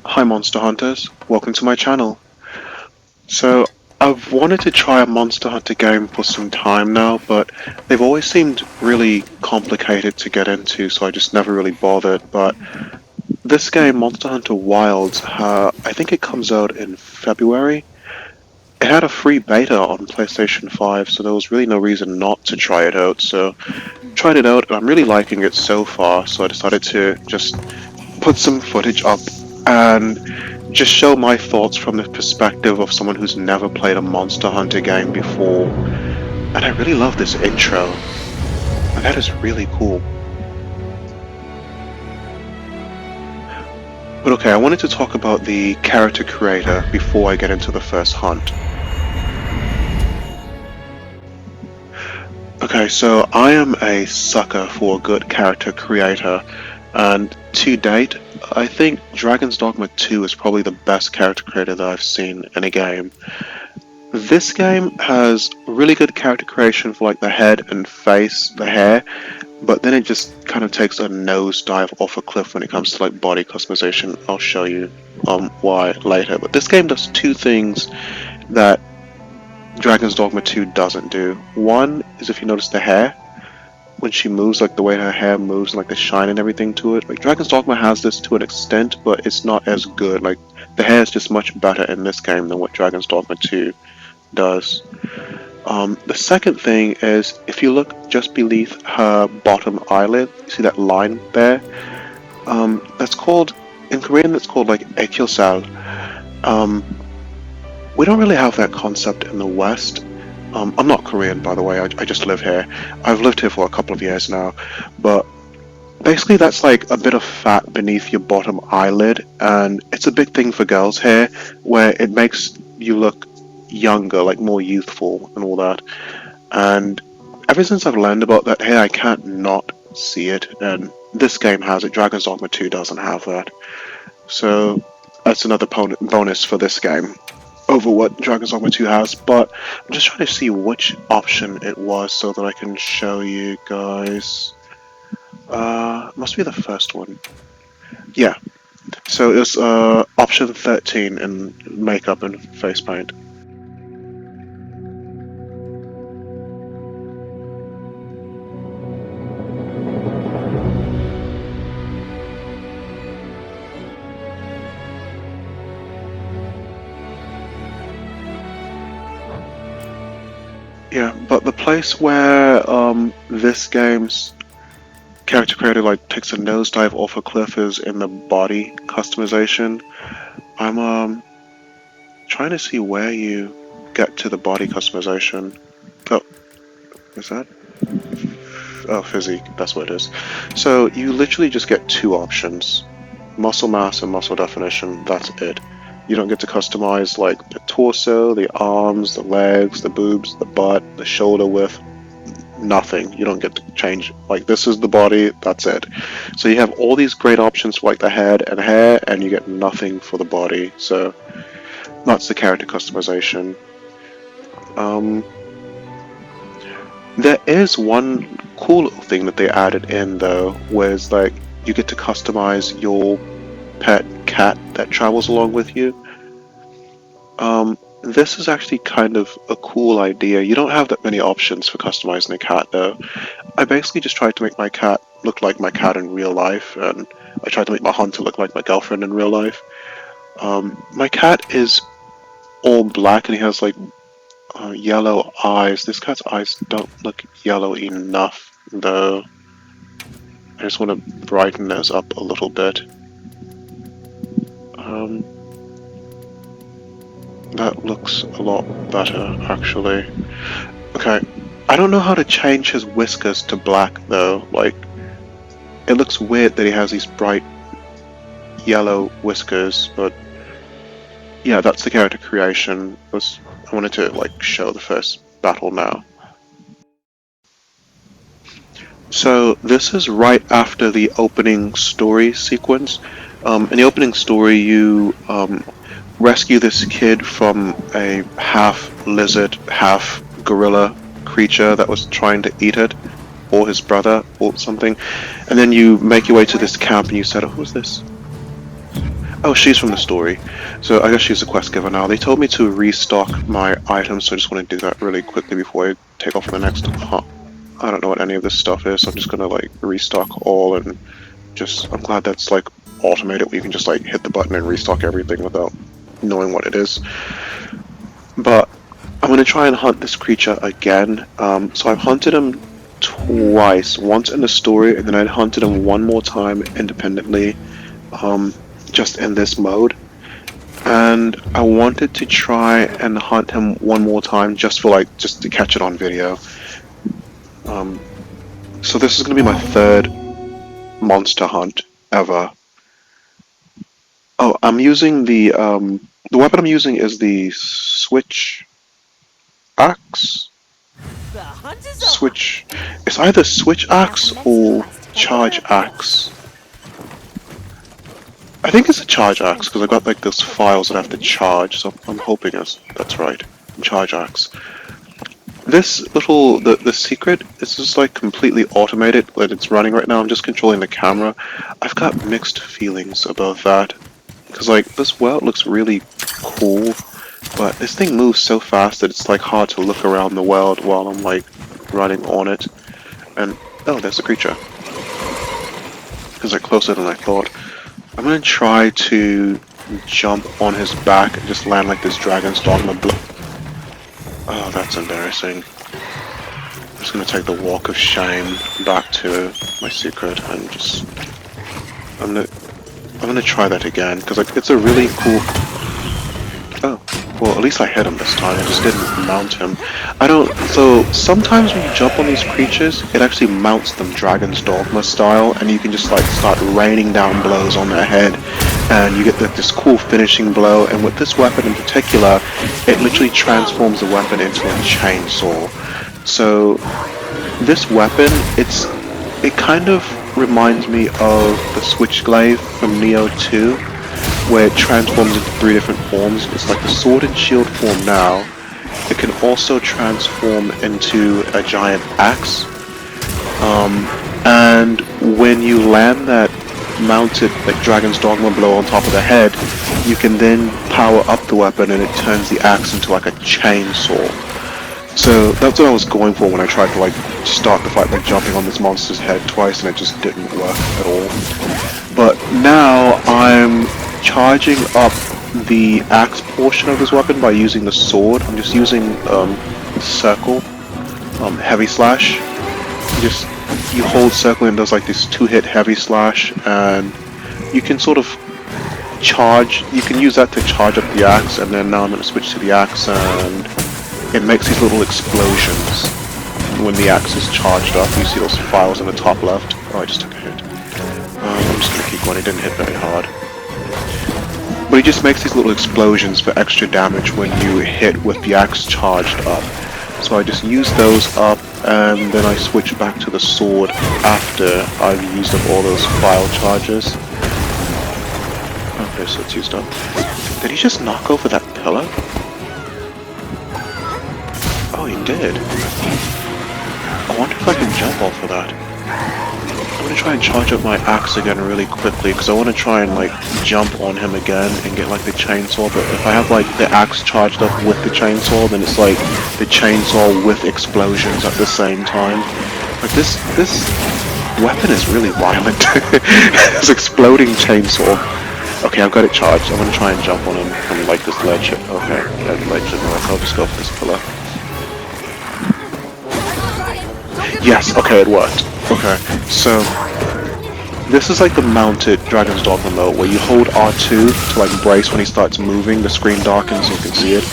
Hi Monster Hunters, welcome to my channel. So, I've wanted to try a Monster Hunter game for some time now, but they've always seemed really complicated to get into, so I just never really bothered. But this game, Monster Hunter Wilds, I think it comes out in February. It had a free beta on PlayStation 5, so there was really no reason not to try it out. So, tried it out, and I'm really liking it so far, so I decided to just put some footage up and just show my thoughts from the perspective of someone who's never played a Monster Hunter game before. And I really love this intro. And that is really cool. But okay, I wanted to talk about the character creator before I get into the first hunt. Okay, so I am a sucker for a good character creator, and to date, I think Dragon's Dogma 2 is probably the best character creator that I've seen in a game. This game has really good character creation for like the head and face, the hair, but then it just kind of takes a nosedive off a cliff when it comes to like body customization. I'll show you why later. But this game does two things that Dragon's Dogma 2 doesn't do. One is if you notice the hair, when she moves, like the way her hair moves and like the shine and everything to it. Like Dragon's Dogma has this to an extent, but it's not as good. Like the hair is just much better in this game than what Dragon's Dogma 2 does. The second thing is if you look just beneath her bottom eyelid, you see that line there? That's called, in Korean that's called like ekilsal. We don't really have that concept in the West. I'm not Korean, by the way, I just live here. I've lived here for a couple of years now, but basically that's like a bit of fat beneath your bottom eyelid, and it's a big thing for girls' hair, where it makes you look younger, like more youthful and all that. And ever since I've learned about that hair, I can't not see it, and this game has it. Dragon's Dogma 2 doesn't have that. So that's another bonus for this game over what Dragon's Dogma 2 has, but I'm just trying to see which option it was so that I can show you guys. Must be the first one. Yeah. So it was option 13 in makeup and face paint. Yeah, but the place where this game's character creator like takes a nosedive off a cliff is in the body customization. I'm trying to see where you get to the body customization. Oh, is that? Oh, physique, that's what it is. So you literally just get two options. Muscle mass and muscle definition, that's it. You don't get to customize like the torso, the arms, the legs, the boobs, the butt, the shoulder width, nothing. You don't get to change, like this is the body, that's it. So you have all these great options for like the head and hair, and you get nothing for the body. So that's the character customization. There is one cool little thing that they added in though, where it's like you get to customize your pet cat that travels along with you. This is actually kind of a cool idea. You don't have that many options for customizing a cat though. I basically just tried to make my cat look like my cat in real life, and I tried to make my hunter look like my girlfriend in real life. My cat is all black and he has like yellow eyes. This cat's eyes don't look yellow enough though. I just want to brighten those up a little bit. That looks a lot better, actually. Okay, I don't know how to change his whiskers to black, though. Like, it looks weird that he has these bright yellow whiskers, but yeah, that's the character creation. I wanted to, like, show the first battle now. So, this is right after the opening story sequence. In the opening story, you rescue this kid from a half lizard, half gorilla creature that was trying to eat it, or his brother, or something. And then you make your way to this camp and you said, oh, who's this? Oh, she's from the story. So I guess she's the quest giver now. They told me to restock my items, so I just want to do that really quickly before I take off for the next hunt. I don't know what any of this stuff is, so I'm just gonna like restock all and just, I'm glad that's like automated where you can just like hit the button and restock everything without knowing what it is. But I'm gonna try and hunt this creature again. So I've hunted him twice, once in the story, and then I hunted him one more time independently, just in this mode. And I wanted to try and hunt him one more time just for like, just to catch it on video. So this is gonna be my third monster hunt ever. Oh, I'm using the weapon I'm using is the switch axe. Switch. It's either switch axe or charge axe. I think it's a charge axe because I got like those files that I have to charge, so I'm hoping that's right. Charge axe. This little the secret is just like completely automated when it's running right now. I'm just controlling the camera. I've got mixed feelings about that because like this world looks really cool, but this thing moves so fast that it's like hard to look around the world while I'm like running on it. And oh, there's a creature. Because they're closer than I thought. I'm gonna try to jump on his back and just land like this Dragon's Dogma blow. Oh, that's embarrassing. I'm just gonna take the walk of shame back to my secret and just I'm gonna try that again because like it's a really cool. Oh, well at least I hit him this time. I just didn't mount him. I don't. So sometimes when you jump on these creatures, it actually mounts them Dragon's Dogma style, and you can just like start raining down blows on their head. And you get this cool finishing blow, and with this weapon in particular, it literally transforms the weapon into a chainsaw. So this weapon, it kind of reminds me of the Switchglaive from Neo 2, where it transforms into 3 different forms. It's like the sword and shield form now. It can also transform into a giant axe. And when you land that mounted like Dragon's Dogma blow on top of the head, you can then power up the weapon and it turns the axe into like a chainsaw. So that's what I was going for when I tried to like start the fight by jumping on this monster's head twice, and it just didn't work at all. But now I'm charging up the axe portion of this weapon by using the sword. I'm just using circle, heavy slash. You hold circle and does like this 2-hit heavy slash, and you can sort of charge. You can use that to charge up the axe, and then now I'm going to switch to the axe, and it makes these little explosions when the axe is charged up. You see those files in the top left. Oh, I just took a hit. I'm just going to keep going. It didn't hit very hard. But it just makes these little explosions for extra damage when you hit with the axe charged up. So I just use those up, and then I switch back to the sword after I've used up all those file charges. Okay, so it's used up. Did he just knock over that pillar? Oh, he did. I wonder if I can jump off of that. I'm gonna try and charge up my axe again really quickly, because I want to try and like jump on him again and get like the chainsaw. But if I have like the axe charged up with the chainsaw, then it's like the chainsaw with explosions at the same time. Like this weapon is really violent. It's exploding chainsaw. Okay, I've got it charged. I'm gonna try and jump on him from like this ledge. Okay, that ledge didn't work. I'll just go for this pillar. Yes, okay, it worked. Okay, so this is like the mounted Dragon's Dogma mode where you hold R2 to like brace when he starts moving, the screen darkens so you can see it,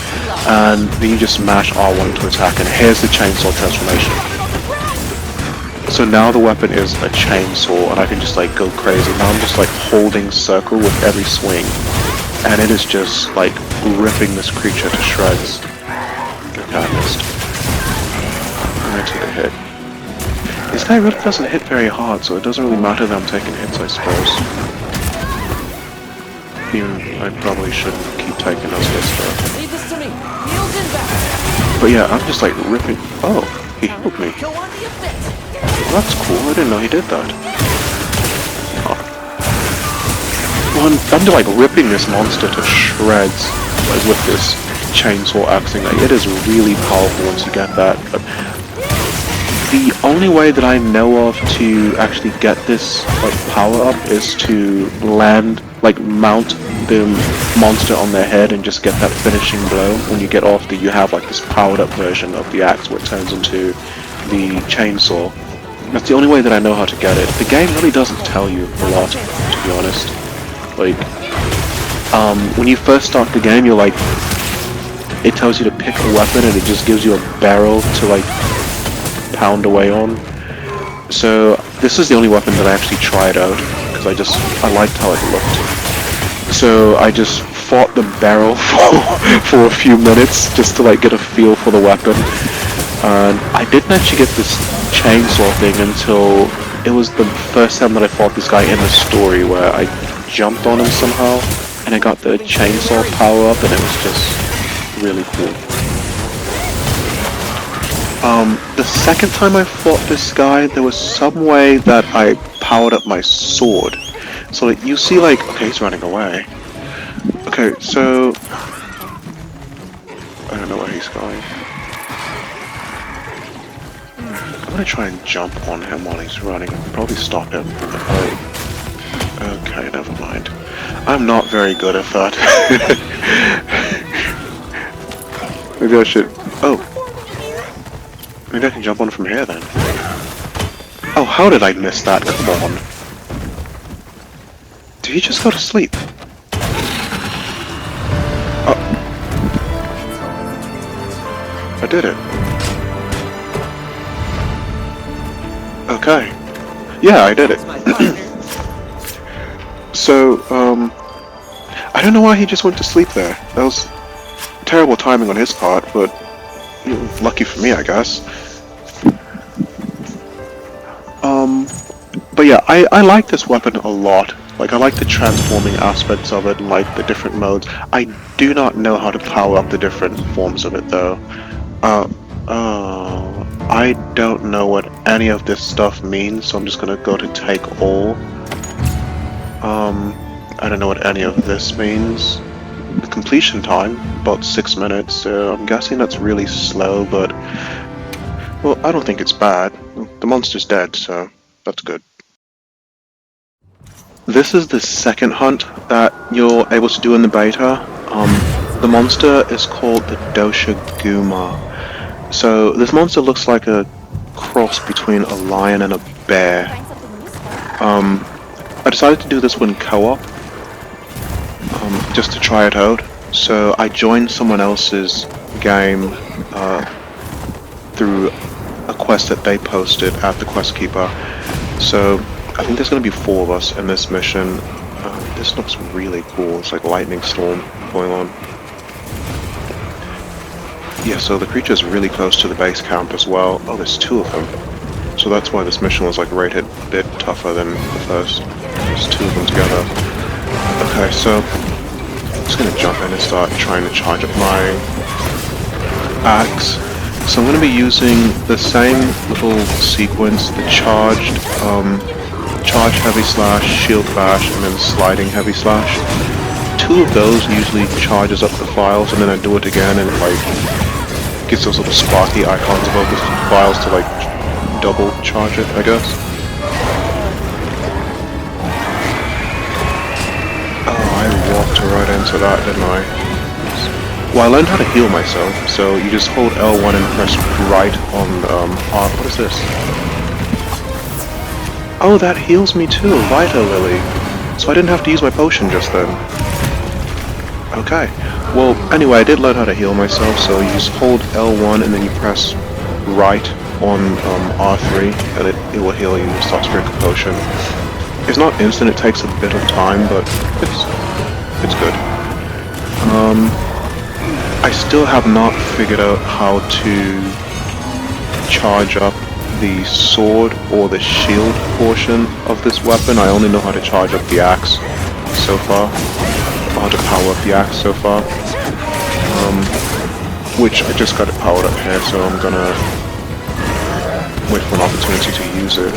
and then you just mash R1 to attack, and here's the chainsaw transformation. So now the weapon is a chainsaw, and I can just like go crazy. Now I'm just like holding circle with every swing, and it is just like ripping this creature to shreds. Okay, I missed. I'm gonna take a hit. This guy really doesn't hit very hard, so it doesn't really matter that I'm taking hits, I suppose. Even I probably shouldn't keep taking those hits though. Leave this to me. Heels in back. But yeah, I'm just like ripping. Oh, he healed me. Go on the effect. That's cool, I didn't know he did that. Oh. Well, I'm like ripping this monster to shreds, like with this chainsaw axe thing. Like, it is really powerful once you get that. But the only way that I know of to actually get this like power up is to land, like mount the monster on their head and just get that finishing blow. When you get off, you have like this powered up version of the axe where it turns into the chainsaw. That's the only way that I know how to get it. The game really doesn't tell you a lot, to be honest. Like, when you first start the game, you're like, it tells you to pick a weapon and it just gives you a barrel to like pound away on. So this is the only weapon that I actually tried out because I liked how it looked. So I just fought the barrel for a few minutes just to like get a feel for the weapon. And I didn't actually get this chainsaw thing until it was the first time that I fought this guy in the story where I jumped on him somehow and I got the chainsaw power up and it was just really cool. The second time I fought this guy, there was some way that I powered up my sword. So like, you see like, okay, he's running away. Okay, so I don't know where he's going. I'm gonna try and jump on him while he's running. Probably stop him. Okay, never mind. I'm not very good at that. Maybe I should... Oh! Maybe I can jump on from here then. Oh, how did I miss that? Come on. Did he just go to sleep? Oh. I did it. Okay. Yeah, I did it. So, I don't know why he just went to sleep there. That was terrible timing on his part, but lucky for me, I guess. But yeah, I like this weapon a lot. Like, I like the transforming aspects of it and like the different modes. I do not know how to power up the different forms of it though. I don't know what any of this stuff means, so I'm just gonna go to take all. I don't know what any of this means. The completion time, about 6 minutes, so I'm guessing that's really slow, but... Well, I don't think it's bad. The monster's dead, so that's good. This is the second hunt that you're able to do in the beta. The monster is called the Doshaguma. So this monster looks like a cross between a lion and a bear. I decided to do this one co-op, just to try it out. So I joined someone else's game through a quest that they posted at the Quest Keeper. So I think there's going to be 4 of us in this mission. This looks really cool. It's like lightning storm going on. Yeah, so the creature is really close to the base camp as well. Oh, there's 2 of them. So that's why this mission was like rated a bit tougher than the first. There's 2 of them together. Okay, so I'm just gonna jump in and start trying to charge up my axe. So I'm gonna be using the same little sequence, the charged, charge heavy slash, shield bash, and then sliding heavy slash. 2 of those usually charges up the files, and then I do it again, and it like gives those little sparky icons above the files to like double charge it, I guess. Oh, I walked right into that, didn't I? Well, I learned how to heal myself, so you just hold L1 and press right on R. What is this? Oh, that heals me too, Vita Lily. So I didn't have to use my potion just then. Okay. Well, anyway, I did learn how to heal myself, so you just hold L1 and then you press right on R3, and it will heal you and start to drink a potion. It's not instant, it takes a bit of time, but it's good. I still have not figured out how to charge up the sword or the shield portion of this weapon. I only know how to charge up the axe so far, or how to power up the axe so far. Which I just got it powered up here, so I'm gonna wait for an opportunity to use it.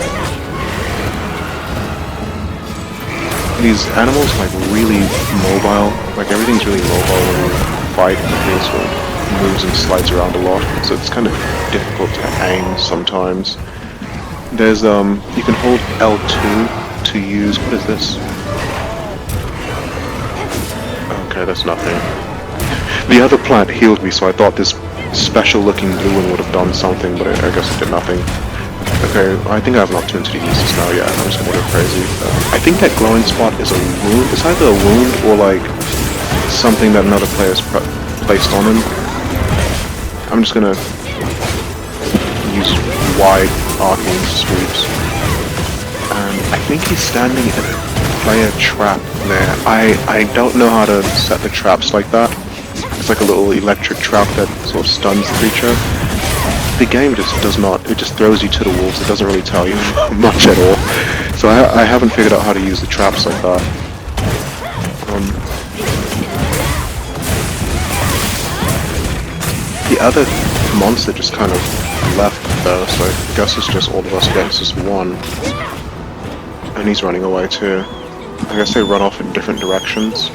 these animals are like really mobile. Like everything's really mobile when you fight. Everything sort of moves and slides around a lot, so it's kind of difficult to aim sometimes. There's you can hold L2 to use. What is this? Okay, that's nothing. The other plant healed me, so I thought this special-looking blue one would have done something, but I guess it did nothing. Okay, I think I have an opportunity to use this now. Yeah, I'm just gonna go crazy. I think that glowing spot is a wound. It's either a wound or like something that another player's placed on him. I'm just gonna use wide arcing sweeps. And I think he's standing in a player trap there. I don't know how to set the traps like that. It's like a little electric trap that sort of stuns the creature. The game just does not, it just throws you to the wolves. It doesn't really tell you much at all. So I haven't figured out how to use the traps like that. The other monster just kind of left though, so I guess it's just all of us against this one. And he's running away too. I guess they run off in different directions.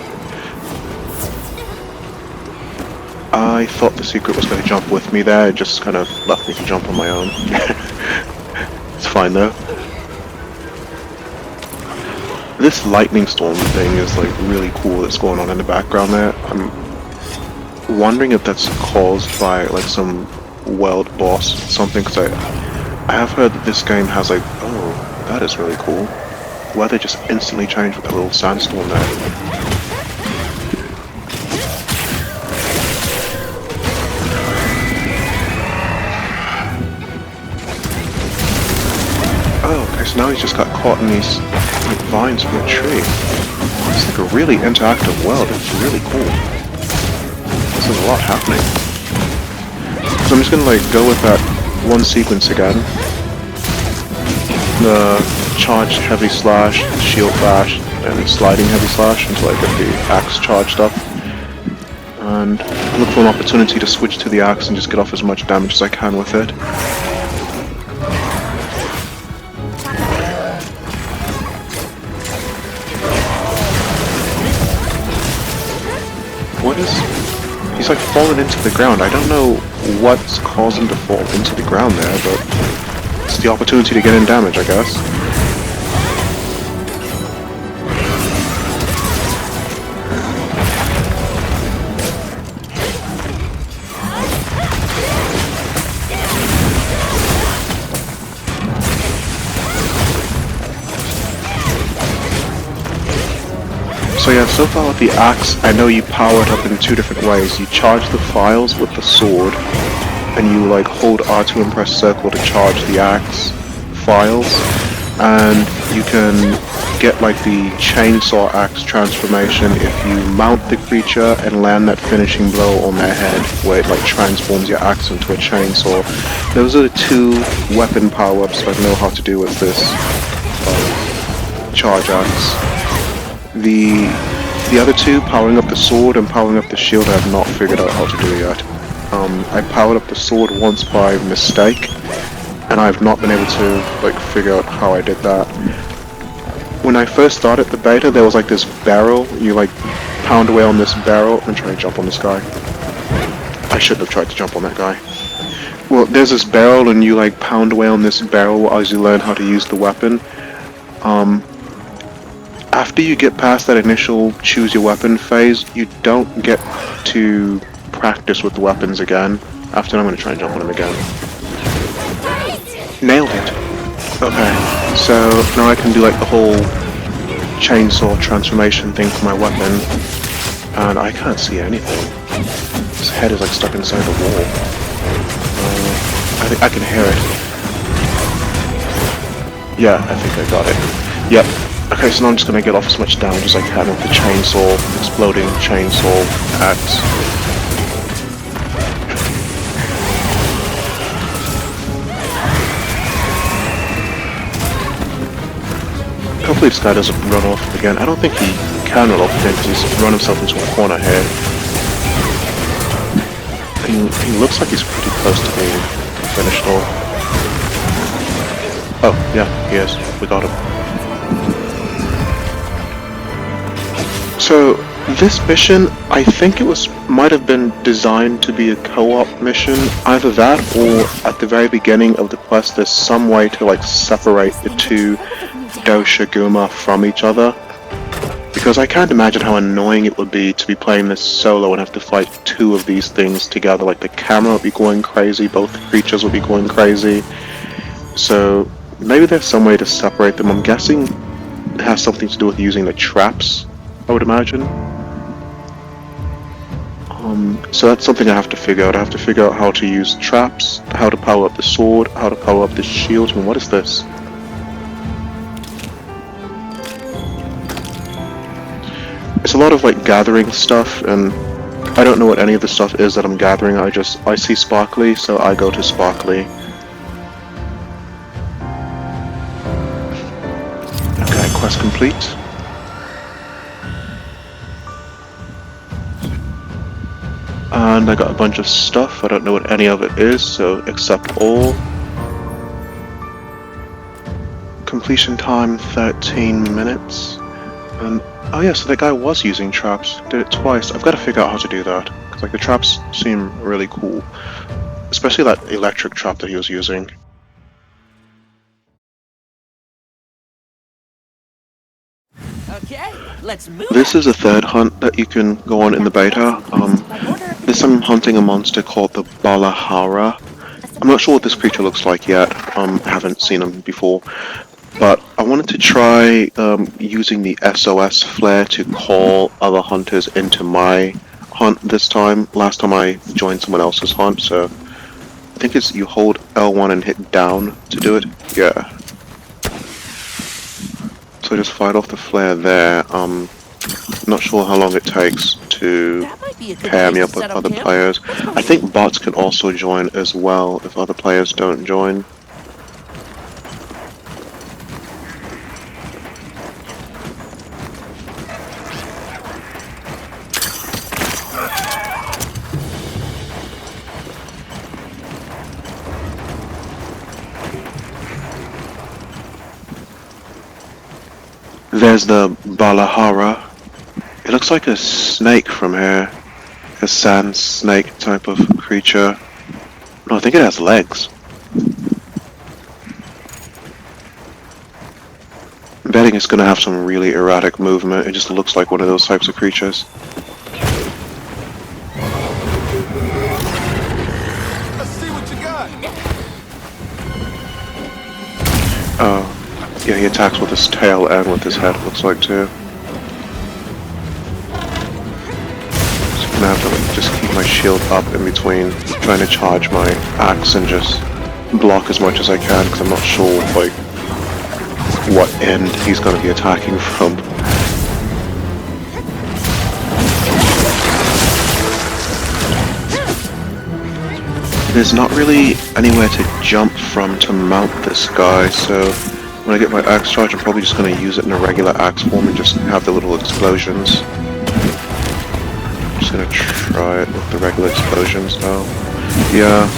I thought the secret was going to jump with me there, it just kind of left me to jump on my own. It's fine though. This lightning storm thing is like really cool that's going on in the background there. I'm wondering if that's caused by like some world boss or something, because I have heard that this game has like, oh, that is really cool. Weather just instantly changed with a little sandstorm there. So now he's just got caught in these like, vines from a tree. It's like a really interactive world. It's really cool. There's a lot happening. So I'm just gonna like go with that one sequence again. The charged heavy slash, shield bash, and sliding heavy slash until I get the axe charged up. And look for an opportunity to switch to the axe and just get off as much damage as I can with it. What is... He's like fallen into the ground. I don't know what's caused him to fall into the ground there, but it's the opportunity to get in damage, I guess. So yeah, so far with the axe, I know you power it up in two different ways. You charge the files with the sword, and you like hold R2 and press circle to charge the axe files, and you can get like the chainsaw axe transformation if you mount the creature and land that finishing blow on their head, where it like transforms your axe into a chainsaw. Those are the two weapon power-ups I know how to do with this charge axe. The other two, powering up the sword and powering up the shield, I have not figured out how to do yet. I powered up the sword once by mistake, and I've not been able to like figure out how I did that. When I first started the beta, there was like this barrel. You like pound away on this barrel and try to jump on this guy. I shouldn't have tried to jump on that guy. Well, there's this barrel, and you like pound away on this barrel as you learn how to use the weapon. After you get past that initial choose your weapon phase, you don't get to practice with the weapons again. After I'm going to try and jump on him again. Nailed it! Okay, so now I can do like the whole chainsaw transformation thing for my weapon. And I can't see anything. His head is like stuck inside the wall. I think I can hear it. Yeah, I think I got it. Yep. Okay, so now I'm just going to get off as much damage as I can with the chainsaw, exploding chainsaw axe. Hopefully this guy doesn't run off again. I don't think he can run off again because he's run himself into a corner here. He looks like he's pretty close to being finished off. Oh, yeah, he is. We got him. So this mission, I think might have been designed to be a co-op mission. Either that, or at the very beginning of the quest, there's some way to like separate the two Doshaguma from each other. Because I can't imagine how annoying it would be to be playing this solo and have to fight two of these things together. Like the camera would be going crazy, both the creatures would be going crazy. So maybe there's some way to separate them. I'm guessing it has something to do with using the traps, I would imagine. So that's something I have to figure out. I have to figure out how to use traps, how to power up the sword, how to power up the shield. I mean, what is this? It's a lot of like gathering stuff, and I don't know what any of the stuff is that I'm gathering. I see sparkly, so I go to sparkly. Okay, quest complete. And I got a bunch of stuff. I don't know what any of it is, so accept all. Completion time 13 minutes. And oh yeah, so that guy was using traps. Did it twice. I've got to figure out how to do that. Cause like the traps seem really cool, especially that electric trap that he was using. Okay, let's move. This is a third hunt that you can go on in the beta. This I'm hunting a monster called the Balahara. I'm not sure what this creature looks like yet. I haven't seen him before. But I wanted to try using the SOS flare to call other hunters into my hunt this time. Last time I joined someone else's hunt, so I think it's you hold L1 and hit down to do it. Yeah. So just fight off the flare there. Not sure how long it takes to pair me up with other players. I think bots can also join as well if other players don't join. There's the Balahara. It looks like a snake from here. A sand snake type of creature. No, I think it has legs. I'm betting it's gonna have some really erratic movement. It just looks like one of those types of creatures. Let's see what you got. Oh. Yeah, he attacks with his tail and with his head, it looks like, too. So I'm gonna have to like, just keep my shield up in between trying to charge my axe and just block as much as I can, because I'm not sure, like, what end he's gonna be attacking from. There's not really anywhere to jump from to mount this guy, so when I get my axe charge, I'm probably just going to use it in a regular axe form and just have the little explosions. I'm just going to try it with the regular explosions now. Yeah.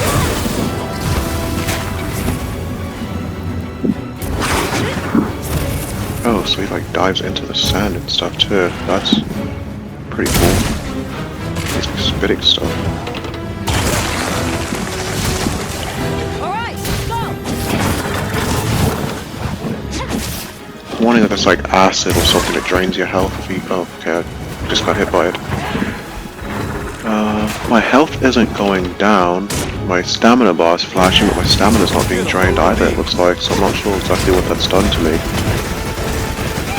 Oh, so he like dives into the sand and stuff too. That's pretty cool. He's spitting stuff. Warning that it's like acid or something that drains your health if you... Oh, okay, I just got hit by it. My health isn't going down. My stamina bar is flashing, but my stamina's not being drained either, it looks like, so I'm not sure exactly what that's done to me.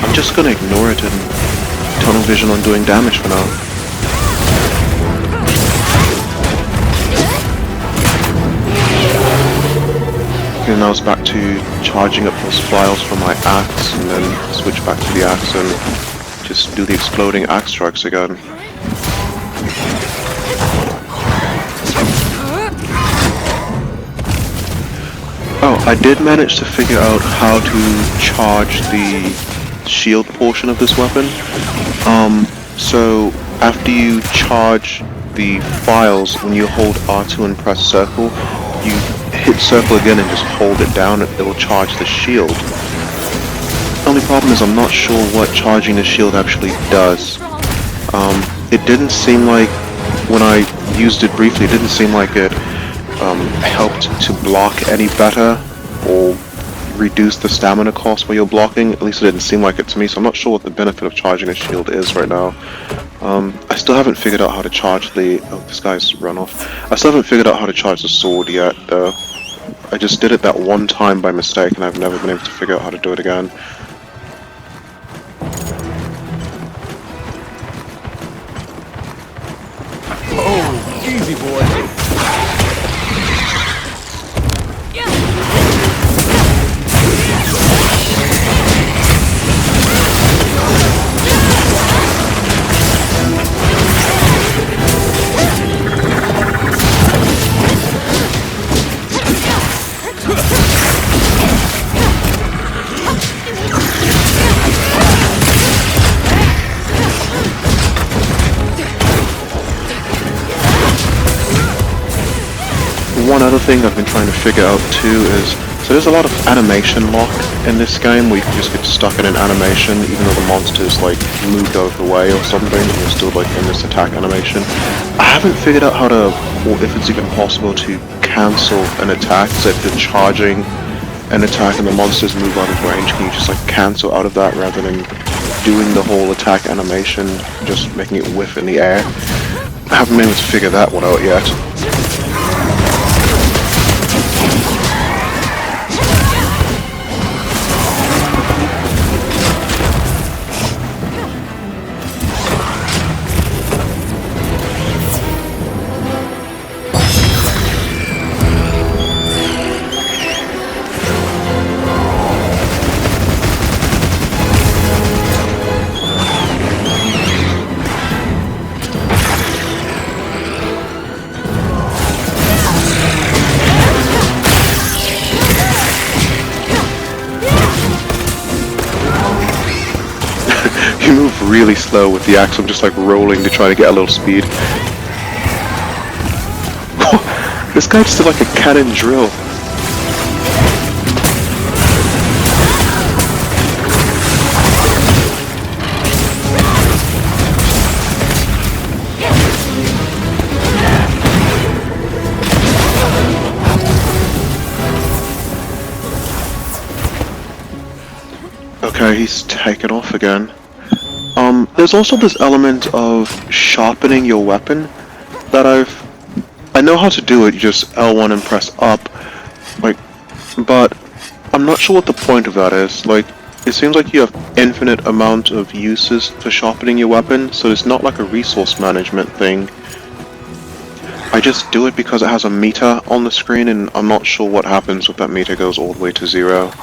I'm just gonna ignore it and tunnel vision on doing damage for now. Okay, now it's back to charging up those files from my axe, and then switch back to the axe and just do the exploding axe strikes again. Oh, I did manage to figure out how to charge the shield portion of this weapon. So after you charge the files, when you hold R2 and press circle, you hit circle again and just hold it down and it'll charge the shield. The only problem is I'm not sure what charging the shield actually does. It didn't seem like, when I used it briefly, it didn't seem like it helped to block any better or reduce the stamina cost while you're blocking. At least it didn't seem like it to me, so I'm not sure what the benefit of charging a shield is right now. I still haven't figured out how to charge the... oh, this guy's run off. I still haven't figured out how to charge the sword yet, though. I just did it that one time by mistake, and I've never been able to figure out how to do it again. Oh, easy, boy. One other thing I've been trying to figure out too is, so there's a lot of animation lock in this game where you can just get stuck in an animation even though the monster's like moved out of the way or something and you're still like in this attack animation. I haven't figured out how to, or if it's even possible to cancel an attack, so if you're charging an attack and the monsters move out of range, can you just like cancel out of that rather than doing the whole attack animation, just making it whiff in the air? I haven't been able to figure that one out yet. You move really slow with the axe. I'm just like rolling to try to get a little speed. This guy just did like a cannon drill. Okay, he's taken off again. There's also this element of sharpening your weapon that I know how to do it, you just L1 and press up, like, but I'm not sure what the point of that is. Like, it seems like you have infinite amount of uses for sharpening your weapon, so it's not like a resource management thing. I just do it because it has a meter on the screen, and I'm not sure what happens if that meter goes all the way to 0.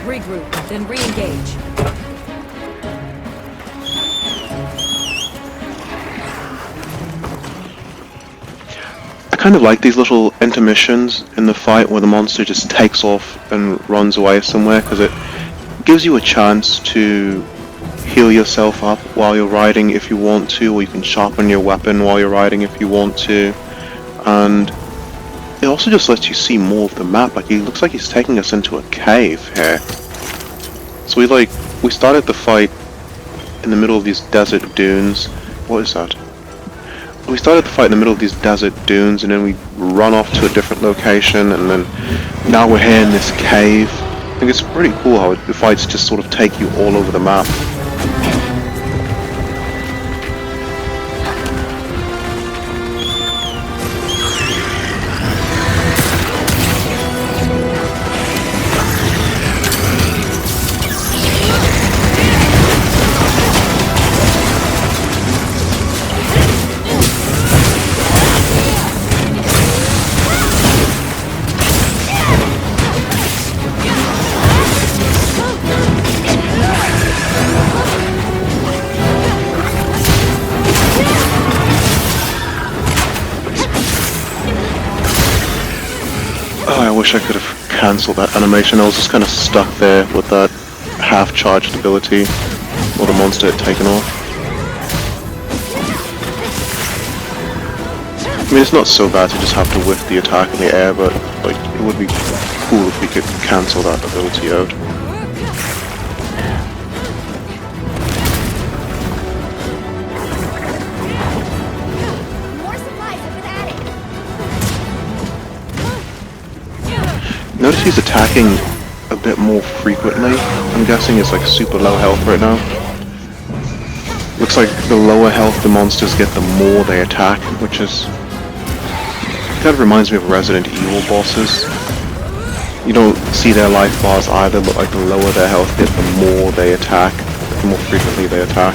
Regroup, then re-engage. I kind of like these little intermissions in the fight where the monster just takes off and runs away somewhere, because it gives you a chance to heal yourself up while you're riding if you want to, or you can sharpen your weapon while you're riding if you want to. And it also just lets you see more of the map. Like, it looks like he's taking us into a cave here. So we started the fight in the middle of these desert dunes. What is that? We started the fight in the middle of these desert dunes, and then we run off to a different location, and then now we're here in this cave. I think it's pretty cool how the fights just sort of take you all over the map. I wish I could have cancelled that animation. I was just kind of stuck there with that half-charged ability while the monster had taken off. I mean, it's not so bad to just have to whiff the attack in the air, but like, it would be cool if we could cancel that ability out. Notice he's attacking a bit more frequently. I'm guessing it's like super low health right now. Looks like the lower health the monsters get, the more they attack, which is... kind of reminds me of Resident Evil bosses. You don't see their life bars either, but like the lower their health get, the more they attack, the more frequently they attack.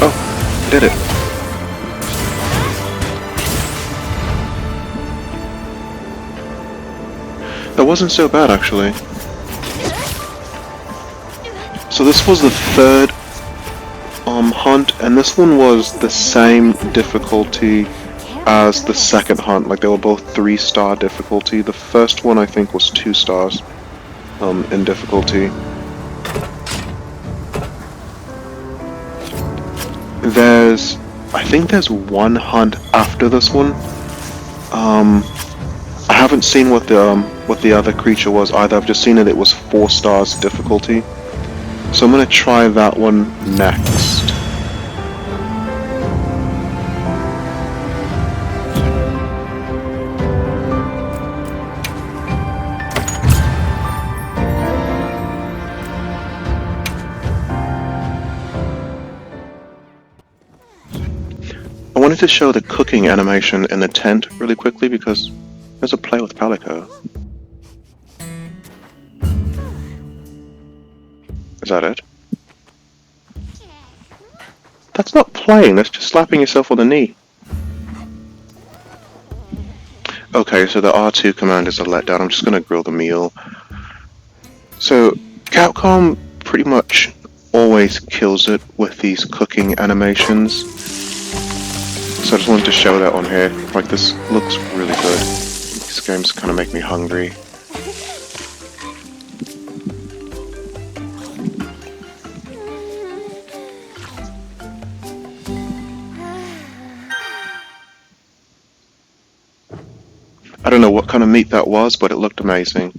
Oh, did it. That wasn't so bad, actually. So this was the third hunt, and this one was the same difficulty as the second hunt. Like, they were both 3-star difficulty. The first one, I think, was 2 stars in difficulty. I think there's one hunt after this one. I haven't seen what the other creature was either. I've just seen that it was 4 stars difficulty. So I'm gonna try that one next. I wanted to show the cooking animation in the tent really quickly because there's a play with Palico. Is that it? That's not playing, that's just slapping yourself on the knee. Okay, so the R2 command is a letdown. I'm just gonna grill the meal. So, Capcom pretty much always kills it with these cooking animations. So I just wanted to show that on here. Like, this looks really good. These games kind of make me hungry. I don't know what kind of meat that was, but it looked amazing.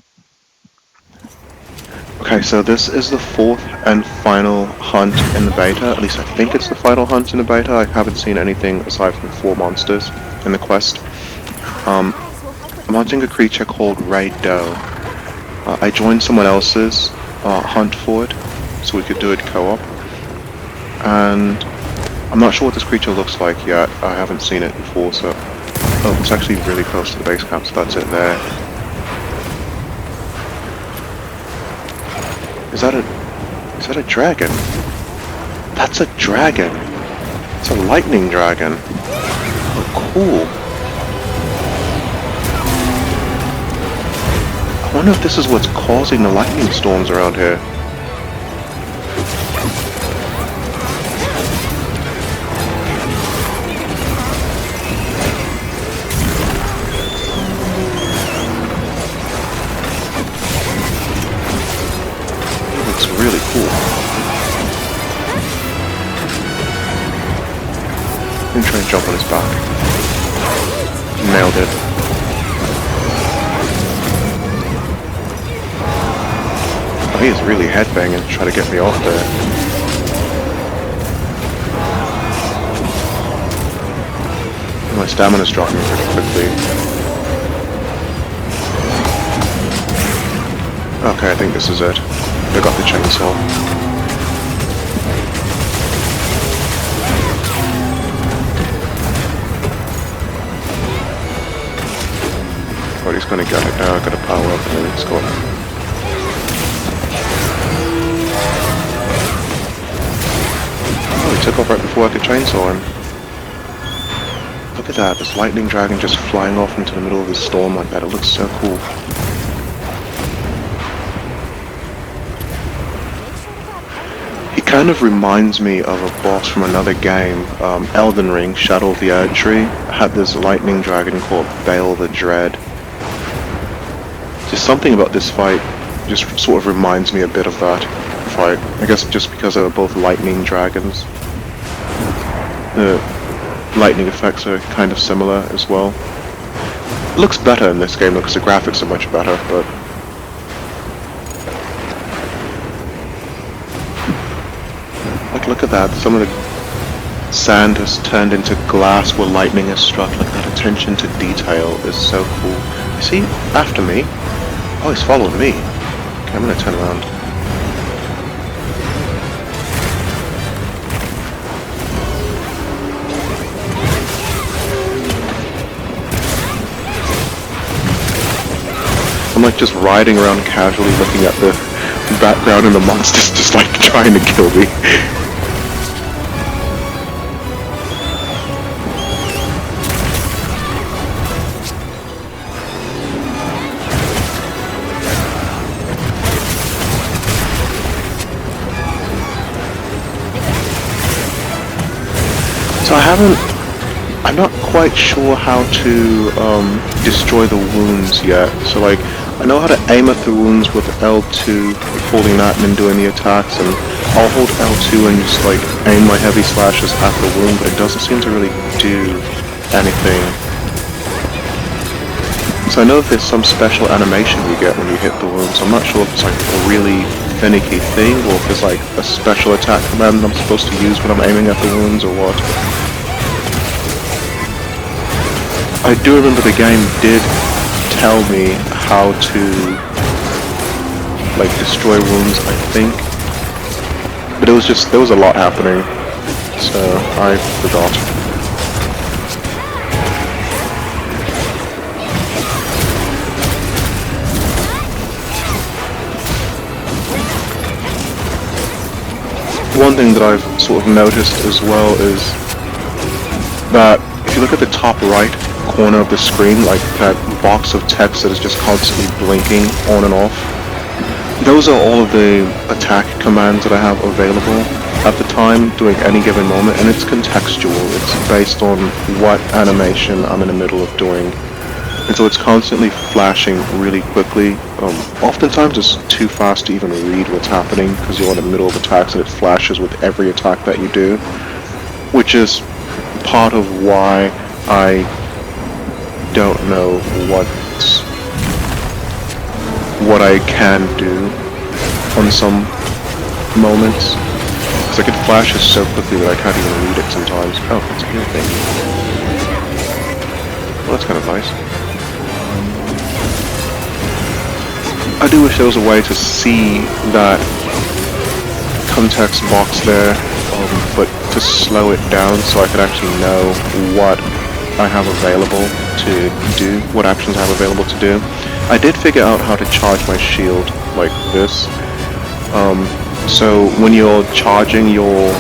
Okay, so this is the 4th and final hunt in the beta. At least I think it's the final hunt in the beta. I haven't seen anything aside from 4 monsters in the quest. I'm hunting a creature called Rey Dau. I joined someone else's hunt for it, so we could do it co-op. And I'm not sure what this creature looks like yet. I haven't seen it before, so... Oh, it's actually really close to the base camp, so that's it there. Is that a dragon? That's a dragon! It's a lightning dragon. Oh, cool. I wonder if this is what's causing the lightning storms around here. jump on his back. Nailed it. Oh, he is really headbanging to try to get me off there. My stamina's dropping pretty quickly. Okay, I think this is it. I got the chainsaw. Oh, he's gonna get it now. I gotta power up and then it's gone. Oh, he took off right before I could chainsaw him. Look at that, this lightning dragon just flying off into the middle of the storm like that. It looks so cool. He kind of reminds me of a boss from another game, Elden Ring, Shadow of the Erdtree. Had this lightning dragon called Baal the Dread. Just something about this fight just sort of reminds me a bit of that fight. I guess just because they were both lightning dragons. The lightning effects are kind of similar as well. It looks better in this game because the graphics are much better, but like, look at that. Some of the sand has turned into glass where lightning has struck. Like, that attention to detail is so cool. Is he after me? Oh, he's following me. Okay, I'm gonna turn around. I'm like just riding around casually looking at the background and the monster's just like trying to kill me. So I'm not quite sure how to destroy the wounds yet. So like, I know how to aim at the wounds with L2, holding that and then doing the attacks, and I'll hold L2 and just like aim my heavy slashes at the wound, but it doesn't seem to really do anything. So I know there's some special animation you get when you hit the wounds. I'm not sure if it's like a really finicky thing, or if it's like a special attack command that I'm supposed to use when I'm aiming at the wounds, or what. I do remember the game did tell me how to like destroy wounds, I think, but it was just, there was a lot happening, so I forgot. One thing that I've sort of noticed as well is that if you look at the top right corner of the screen, like that box of text that is just constantly blinking on and off, those are all of the attack commands that I have available at the time during any given moment, and it's contextual. It's based on what animation I'm in the middle of doing, and so it's constantly flashing really quickly. Oftentimes it's too fast to even read what's happening because you're in the middle of attacks and it flashes with every attack that you do, which is part of why I don't know what I can do on some moments, because like it flashes so quickly that I can't even read it sometimes. Oh, it's a new thing. Well, that's kind of nice. I do wish there was a way to see that context box there, but to slow it down so I could actually know what I have available to do, what actions I have available to do. I did figure out how to charge my shield like this. So when you're charging your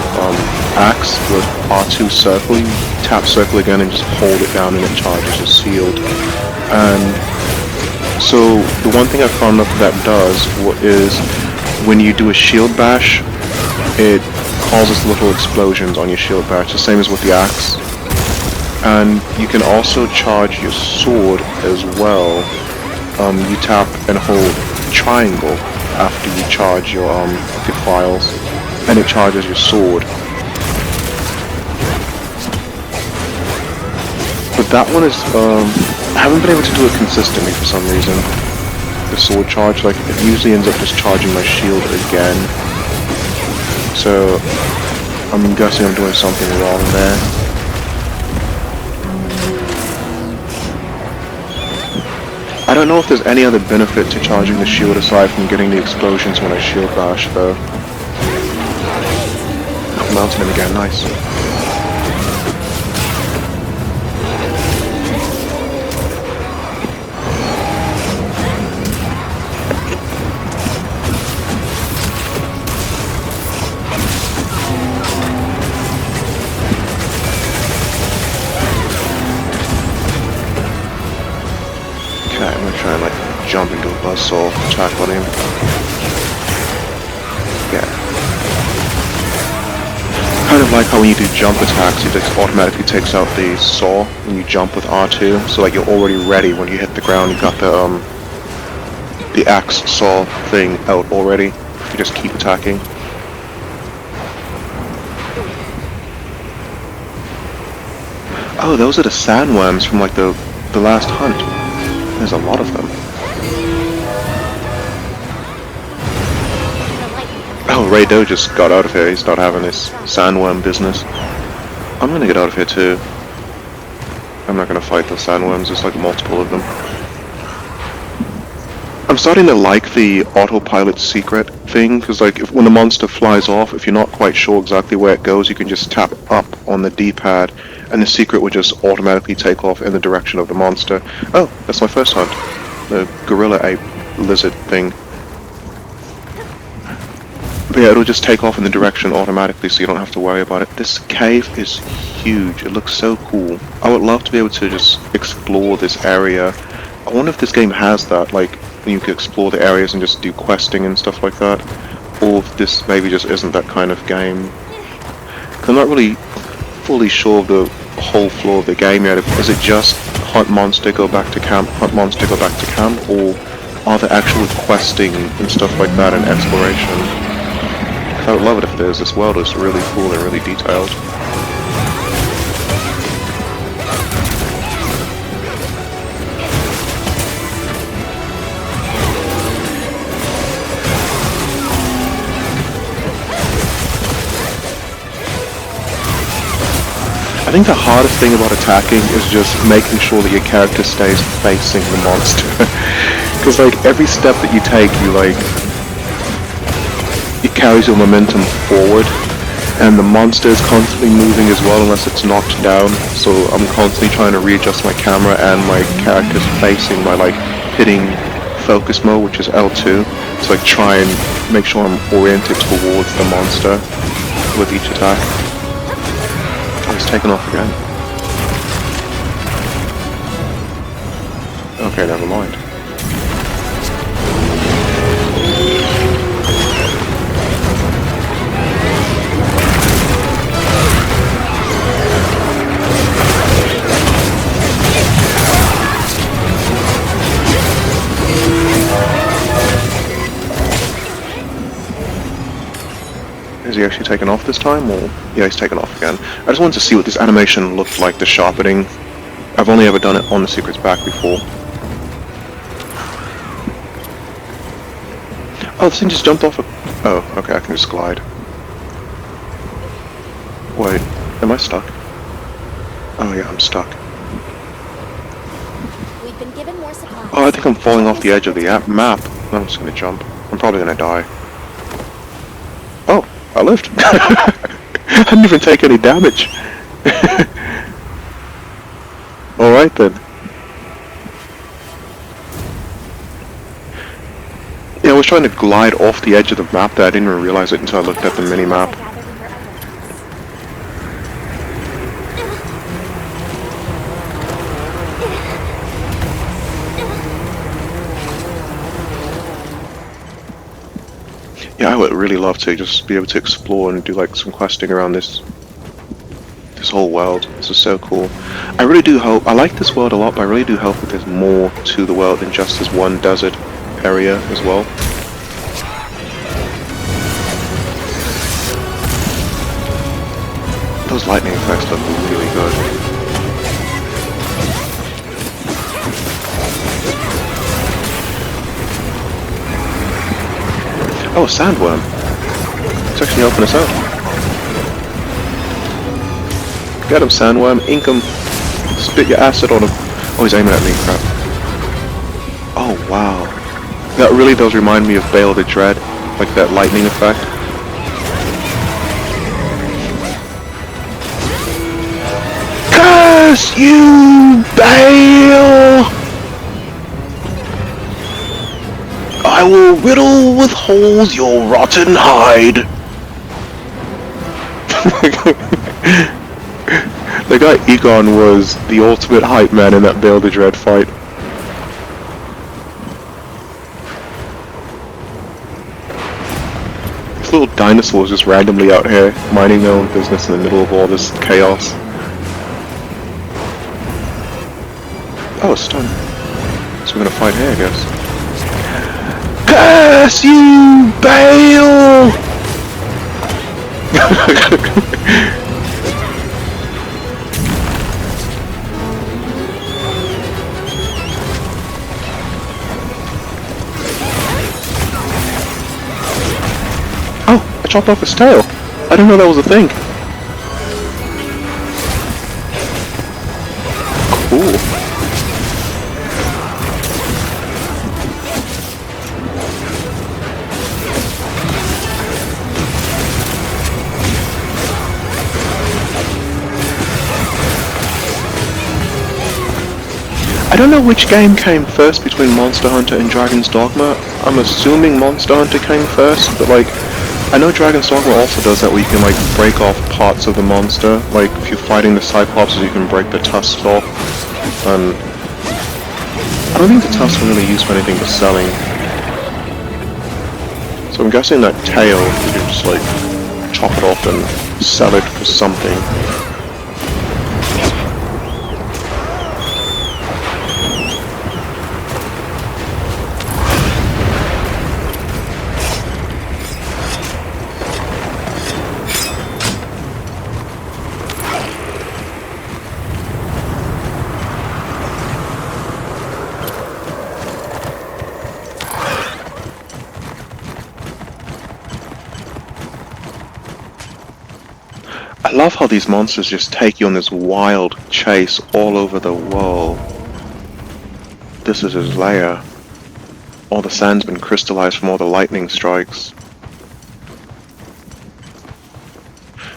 axe with R2 circle, you tap circle again and just hold it down and it charges your shield. And so the one thing I found that does is when you do a shield bash, it causes little explosions on your shield bash, the same as with the axe. And you can also charge your sword as well. You tap and hold triangle after you charge your files, and it charges your sword. that one is, I haven't been able to do it consistently for some reason. The sword charge, like, it usually ends up just charging my shield again. So, I'm guessing I'm doing something wrong there. I don't know if there's any other benefit to charging the shield aside from getting the explosions when I shield bash, though. Oh, mounted him again, nice. I'm gonna try and like jump into a buzzsaw attack on him. Yeah. Kind of like how when you do jump attacks, it just automatically takes out the saw when you jump with R2. So like you're already ready when you hit the ground. You got the axe saw thing out already. You just keep attacking. Oh, those are the sandworms from like the last hunt. There's a lot of them. Oh, Rey Dau just got out of here. He's not having this sandworm business. I'm gonna get out of here too. I'm not gonna fight those sandworms. There's like multiple of them. I'm starting to like the autopilot secret thing, because like when the monster flies off, if you're not quite sure exactly where it goes, you can just tap up on the D-pad and the secret would just automatically take off in the direction of the monster. Oh, that's my first hunt. The gorilla ape lizard thing. But yeah, it'll just take off in the direction automatically so you don't have to worry about it. This cave is huge. It looks so cool. I would love to be able to just explore this area. I wonder if this game has that, like, you can explore the areas and just do questing and stuff like that. Or if this maybe just isn't that kind of game. 'Cause I'm not really fully sure of the whole floor of the game yet. Is it just hunt monster, go back to camp, hunt monster, go back to camp, or are there actual questing and stuff like that and exploration? I would love it if there's. This world is really cool and really detailed. I think the hardest thing about attacking is just making sure that your character stays facing the monster. Because like every step that you take, it carries your momentum forward, and the monster is constantly moving as well unless it's knocked down. So I'm constantly trying to readjust my camera and my character's facing by like hitting focus mode, which is L2. So like try and make sure I'm oriented towards the monster with each attack. Oh, he's taken off again. Okay, never mind. Is he actually taken off this time, or... Yeah, he's taken off again. I just wanted to see what this animation looked like, the sharpening. I've only ever done it on the secret's back before. Oh, this thing just jumped off a... Oh, okay, I can just glide. Wait, am I stuck? Oh yeah, I'm stuck. We've been given more supplies. Oh, I think I'm falling off the edge of the map. I'm just gonna jump. I'm probably gonna die. Oh, I lived. I didn't even take any damage. Alright then. Yeah, I was trying to glide off the edge of the map there. I didn't even realize it until I looked at the mini-map. Yeah, I would really love to just be able to explore and do like some questing around this whole world. This is so cool. I really do hope, I like this world a lot, but I really do hope that there's more to the world than just this one desert area as well. Those lightning effects look really good. Oh, a sandworm. It's actually helping us out. Get him, sandworm. Ink him. Spit your acid on him. Oh, he's aiming at me. Crap. Oh, wow. That really does remind me of Bale the Dread. Like that lightning effect. Curse you, Bale! I will riddle with holes your rotten hide. The guy Egon was the ultimate hype man in that Bale the Dread fight. This little dinosaurs just randomly out here, minding their own business in the middle of all this chaos. Oh, a stun. So we're gonna fight here, I guess. Curse you, Bale! Oh, I chopped off his tail. I didn't know that was a thing. Cool. I don't know which game came first between Monster Hunter and Dragon's Dogma. I'm assuming Monster Hunter came first, but like, I know Dragon's Dogma also does that where you can like break off parts of the monster. Like, if you're fighting the Cyclops, you can break the tusks off. And I don't think the tusks are really used for anything but selling. So I'm guessing that tail, you can just like chop it off and sell it for something. I love how these monsters just take you on this wild chase all over the world. This is his lair. All the sand's been crystallized from all the lightning strikes.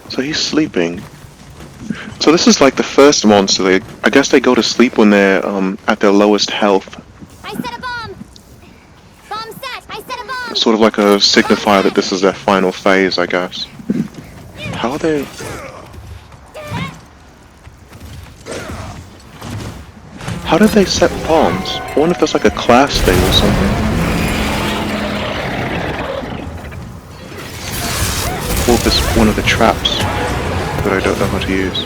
So he's sleeping. So this is like the first monster. I guess they go to sleep when they're at their lowest health. I set a bomb! Bomb set! I set a bomb! Sort of like a signifier that this is their final phase, I guess. How are they... How did they set bombs? I wonder if that's like a class thing or something. Or if it's one of the traps that I don't know how to use.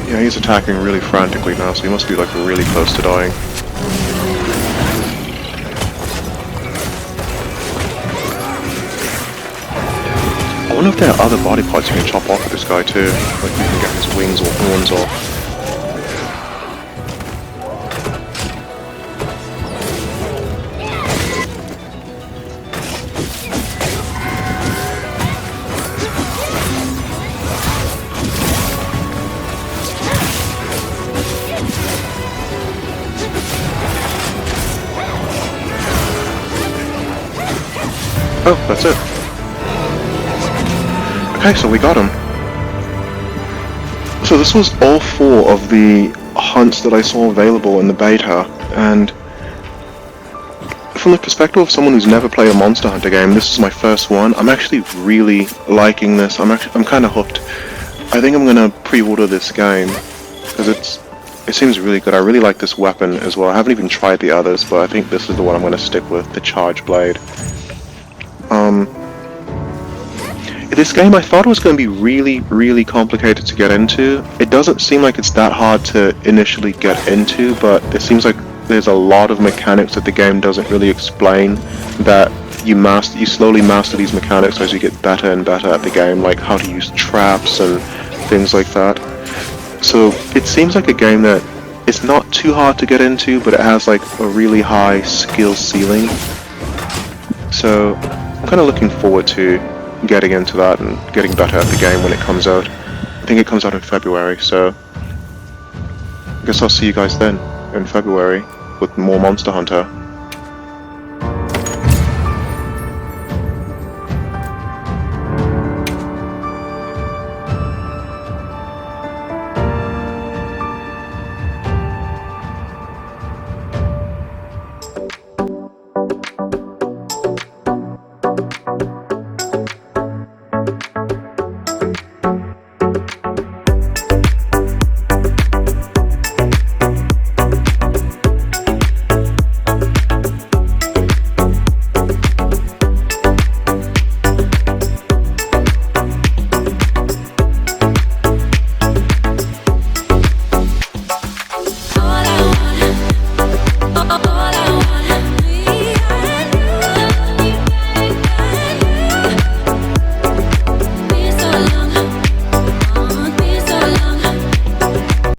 Yeah, he's attacking really frantically now, so he must be like really close to dying. I wonder if there are other body parts you can chop off of this guy too. Like you can get his wings or horns off. Oh, that's it. Okay, so we got him. So this was all 4 of the hunts that I saw available in the beta, and from the perspective of someone who's never played a Monster Hunter game, this is my first one. I'm actually really liking this. I'm kind of hooked. I think I'm gonna pre-order this game because It seems really good. I really like this weapon as well. I haven't even tried the others, but I think this is the one I'm going to stick with, the Charge Blade. This game, I thought it was going to be really, really complicated to get into. It doesn't seem like it's that hard to initially get into, but it seems like there's a lot of mechanics that the game doesn't really explain, that you slowly master these mechanics as you get better and better at the game, like how to use traps and things like that. So it seems like a game that it's not too hard to get into, but it has like a really high skill ceiling. So I'm kind of looking forward to getting into that and getting better at the game when it comes out. I think it comes out in February, so I guess I'll see you guys then in February with more Monster Hunter.